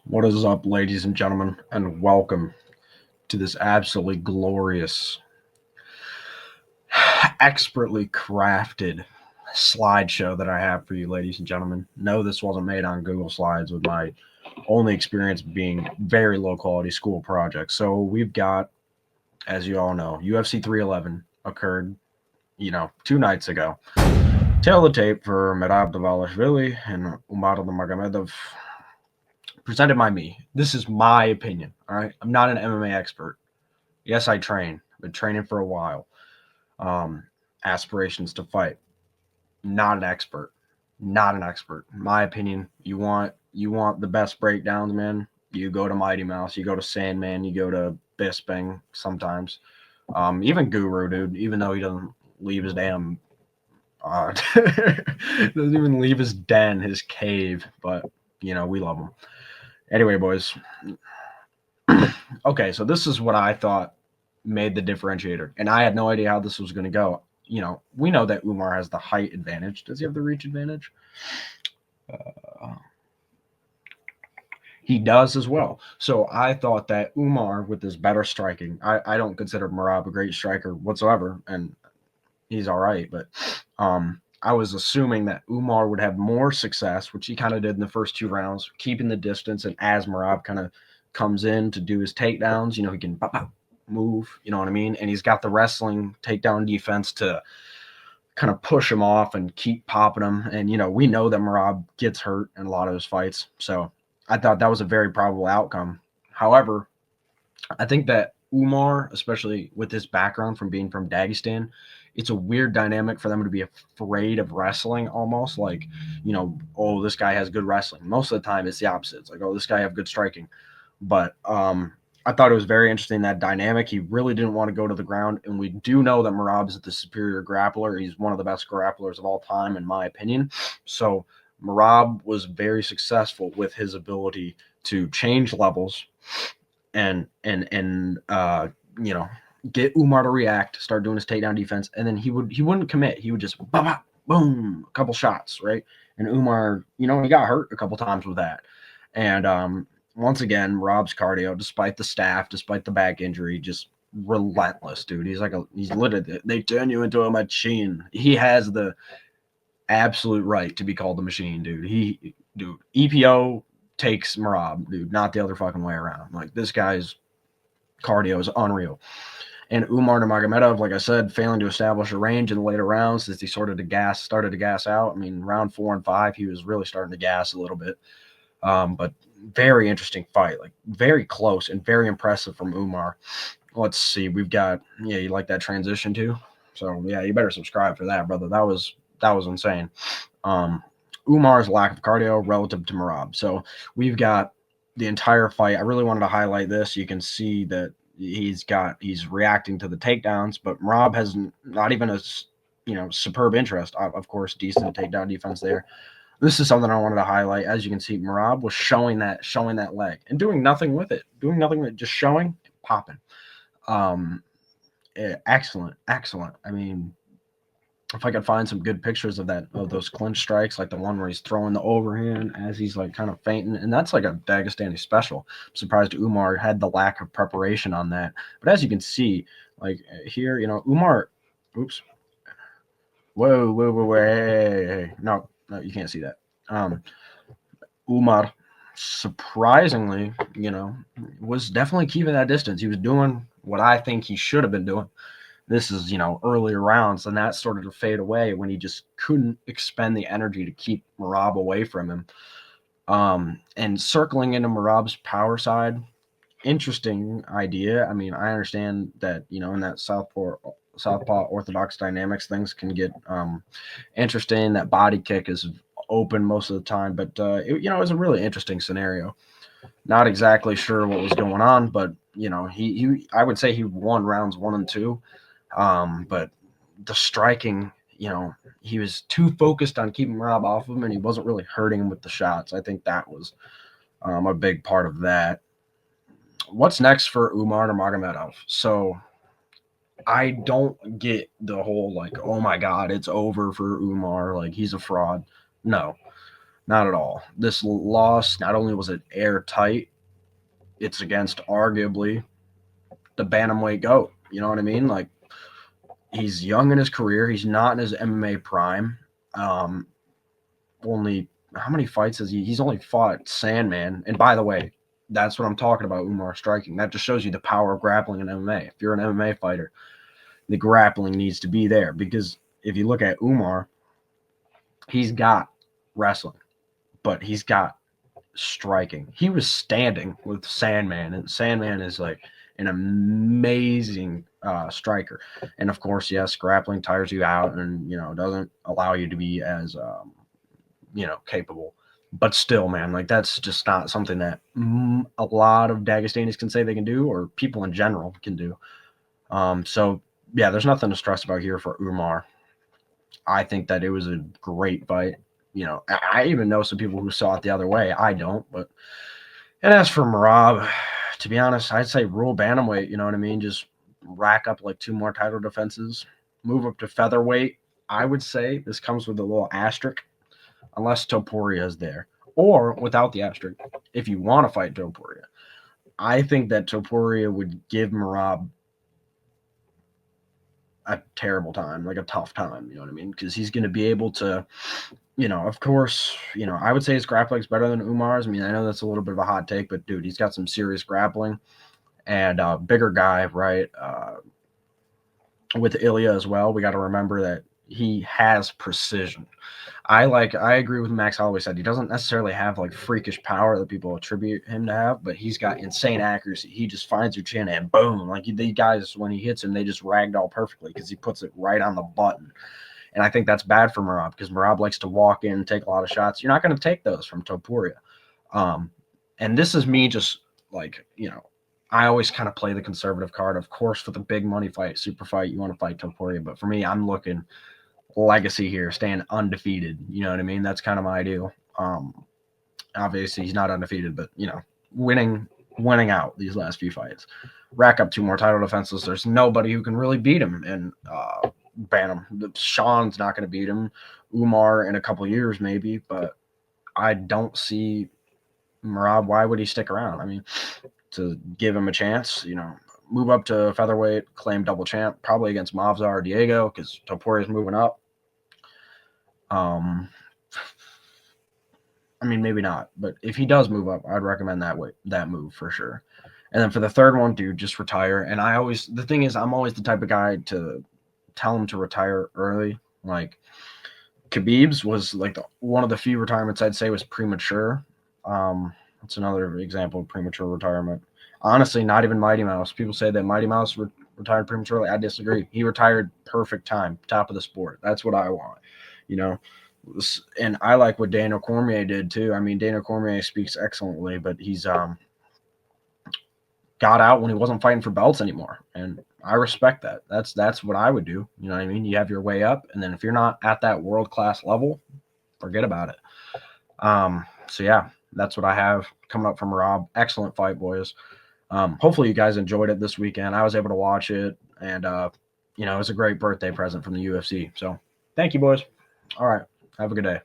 What is up, ladies and gentlemen, and welcome to this absolutely glorious, expertly crafted slideshow that I have for you, ladies and gentlemen. No, this wasn't made on Google Slides, with my only experience being very low quality school projects. So we've got, as you all know, UFC 311 occurred, 2 nights ago. Tail of the tape for Merab Dvalishvili and Umar Nurmagomedov, presented by me. This is my opinion, all right? I'm not an MMA expert. Yes, I train. I've been training for a while. Um, Aspirations to fight. Not an expert. Not an expert. In my opinion, you want the best breakdowns, man. You go to Mighty Mouse, you go to Sandman, you go to Bisping sometimes. Even Guru, dude. Even though he doesn't leave his damn doesn't even leave his den, his cave, but we love him. Anyway, boys. Okay, so this is what I thought made the differentiator, and I had no idea how this was going to go. We know that Umar has the height advantage. Does he have the reach advantage? Uh, he does as well. So I thought that Umar, with his better striking, I don't consider Merab a great striker whatsoever, and he's all right, but I was assuming that Umar would have more success, which he kind of did in the first 2 rounds, keeping the distance, and as Merab kind of comes in to do his takedowns, he can move, you know what I mean? And he's got the wrestling takedown defense to kind of push him off and keep popping him. And, we know that Merab gets hurt in a lot of his fights. So I thought that was a very probable outcome. However, I think that Umar, especially with his background from being from Dagestan, it's a weird dynamic for them to be afraid of wrestling almost like, oh, this guy has good wrestling. Most of the time it's the opposite. It's like, oh, this guy have good striking. But I thought it was very interesting, that dynamic. He really didn't want to go to the ground, and we do know that Merab is the superior grappler. He's one of the best grapplers of all time, in my opinion. So Merab was very successful with his ability to change levels and get Umar to react, start doing his takedown defense, and then he wouldn't commit. He would just boom, a couple shots, right? And Umar, he got hurt a couple times with that. And once again, Rob's cardio, despite the staff, despite the back injury, just relentless, dude. He's literally, they turn you into a machine. He has the absolute right to be called the machine, dude. EPO takes Merab, dude, not the other fucking way around. Like, this guy's cardio is unreal. And Umar Nurmagomedov, like I said, failing to establish a range in the later rounds as he started to gas out. I mean, round 4 and 5, he was really starting to gas a little bit. But very interesting fight, like very close and very impressive from Umar. Let's see, we've got, you like that transition too? So yeah, you better subscribe for that, brother. That was insane. Umar's lack of cardio relative to Merab. So we've got the entire fight. I really wanted to highlight this. You can see that he's reacting to the takedowns, but Merab has not even a superb interest. Of course, decent takedown defense there. This is something I wanted to highlight. As you can see, Merab was showing that leg and doing nothing with it, just showing, popping. Excellent. I mean, if I could find some good pictures of those clinch strikes, like the one where he's throwing the overhand as he's like kind of fainting, and that's like a Dagestani special. I'm surprised Umar had the lack of preparation on that. But as you can see, like here, Umar, oops, whoa, hey. No, you can't see that. Umar, surprisingly, was definitely keeping that distance. He was doing what I think he should have been doing. This is, earlier rounds, and that started to fade away when he just couldn't expend the energy to keep Merab away from him. And circling into Merab's power side, interesting idea. I mean, I understand that, in that Southpaw orthodox dynamics, things can get interesting. That body kick is open most of the time, but it was a really interesting scenario. Not exactly sure what was going on, but he I would say he won rounds 1 and 2. But the striking, he was too focused on keeping Rob off of him, and he wasn't really hurting him with the shots. I think that was a big part of that. What's next for Umar Nurmagomedov? So I don't get the whole like, oh my god, it's over for Umar, like he's a fraud. No. Not at all. This loss, not only was it airtight, it's against arguably the bantamweight GOAT. You know what I mean? Like, he's young in his career. He's not in his MMA prime. Um, only how many fights has he? He's only fought Sandman. And by the way, that's what I'm talking about. Umar striking. That just shows you the power of grappling in MMA. If you're an MMA fighter, the grappling needs to be there, because if you look at Umar, he's got wrestling, but he's got striking. He was standing with Sandman, and Sandman is like an amazing striker. And of course, yes, grappling tires you out, and doesn't allow you to be as capable. But still, man, like, that's just not something that a lot of Dagestanis can say they can do, or people in general can do. So yeah, there's nothing to stress about here for Umar. I think that it was a great fight. I even know some people who saw it the other way. I don't, but and as for Merab, to be honest, I'd say rule bantamweight. You know what I mean? Just rack up like 2 more title defenses, move up to featherweight. I would say this comes with a little asterisk, unless Topuria is there, or without the asterisk, if you want to fight Topuria. I think that Topuria would give Merab a terrible time, like a tough time. You know what I mean? Because he's going to be able to, of course, I would say his grappling's better than Umar's. I mean, I know that's a little bit of a hot take, but dude, he's got some serious grappling, and bigger guy, right? With Ilya as well, we got to remember that he has precision. I agree with Max Holloway said. He doesn't necessarily have like freakish power that people attribute him to have, but he's got insane accuracy. He just finds your chin and boom. Like, these guys, when he hits him, they just ragdoll perfectly because he puts it right on the button. And I think that's bad for Merab, because Merab likes to walk in and take a lot of shots. You're not going to take those from Topuria. And this is me just like, I always kind of play the conservative card. Of course, for the big money fight, super fight, you want to fight Topuria. But for me, I'm looking legacy here, staying undefeated. You know what I mean? That's kind of my deal. Obviously, he's not undefeated, but, winning out these last few fights. Rack up 2 more title defenses. There's nobody who can really beat him in Bantam. Sean's not going to beat him. Umar in a couple years, maybe, but I don't see Merab. Why would he stick around? I mean, to give him a chance, move up to featherweight, claim double champ, probably against Mavzar or Diego, because Topuria's moving up. I mean, maybe not, but if he does move up, I'd recommend that move for sure. And then for the third one, dude, just retire. And the thing is, I'm always the type of guy to tell him to retire early. Like, Khabib's was like one of the few retirements I'd say was premature. That's another example of premature retirement. Honestly, not even Mighty Mouse. People say that Mighty Mouse retired prematurely. I disagree. He retired perfect time, top of the sport. That's what I want, And I like what Daniel Cormier did too. I mean, Daniel Cormier speaks excellently, but he's got out when he wasn't fighting for belts anymore, and I respect that. That's what I would do. You know what I mean? You have your way up, and then if you're not at that world-class level, forget about it. So yeah, that's what I have coming up from Rob. Excellent fight, boys. Hopefully you guys enjoyed it this weekend. I was able to watch it, and it was a great birthday present from the UFC. So thank you, boys. All right, have a good day.